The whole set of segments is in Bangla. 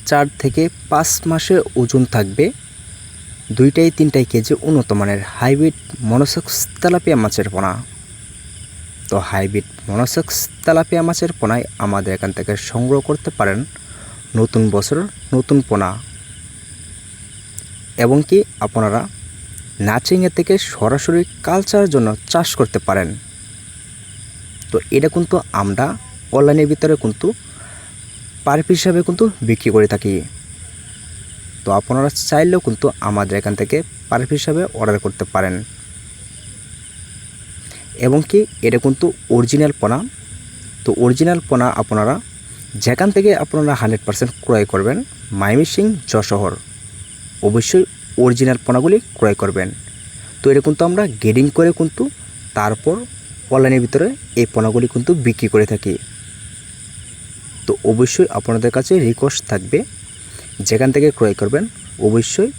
4 থেকে 5 মাসের ওজন থাকবে 2-3 কেজি উন্নত মানের হাইব্রিড মনোসেক্স তেলাপিয়া মাছের পোনা। তো হাইব্রিড মনোসেক্স তেলাপিয়া মাছের পোনায় আমাদের এখান থেকে সংগ্রহ করতে পারেন নতুন বছরের নতুন পোনা, এবং কি আপনারা নাচিংয়ের থেকে সরাসরি কালচারের জন্য চাষ করতে পারেন। তো এটা কিন্তু আমরা অনলাইনের ভিতরে কিন্তু পার পিস হিসাবে কিন্তু বিক্রি করে থাকি। তো আপনারা চাইলেও কিন্তু আমাদের এখান থেকে পার পিস হিসাবে অর্ডার করতে পারেন, এবং কি এটা কিন্তু অরিজিনাল পোনা। তো অরিজিনাল পোনা আপনারা যেখান থেকে আপনারা 100% ক্রয় করবেন, ময়মনসিং যশোর, অবশ্যই অরিজিনাল পোনাগুলি ক্রয় করবেন। তো এটা কিন্তু আমরা গ্রেডিং করে কিন্তু তারপর অনলাইনের ভিতরে এই পোনাগুলি কিন্তু বিক্রি করে থাকি। তো অবশ্যই আপনাদের কাছে রিকোয়েস্ট থাকবে, যেখান থেকে ক্রয় করবেন অবশ্যই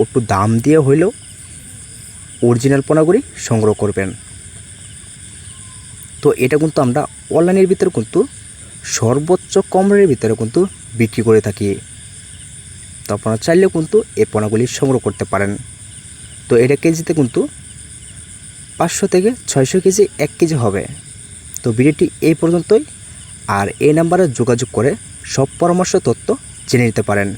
একটু দাম দিয়ে হইলেও অরিজিনাল পোনাগুলি সংগ্রহ করবেন। তো এটা কিন্তু আমরা অনলাইনের ভিতরে কিন্তু সর্বোচ্চ কম রেটের ভিতরে কিন্তু বিক্রি করে থাকি। তো আপনারা চাইলেও কিন্তু এই পোনাগুলি সংগ্রহ করতে পারেন। তো এটা কেজিতে কিন্তু 500 থেকে 600 কেজি 1 কেজি হবে। তো ভিডিওটি এই পর্যন্তই, আর এই নাম্বারে যোগাযোগ করে সব পরামর্শ তথ্য জেনে নিতে পারেন।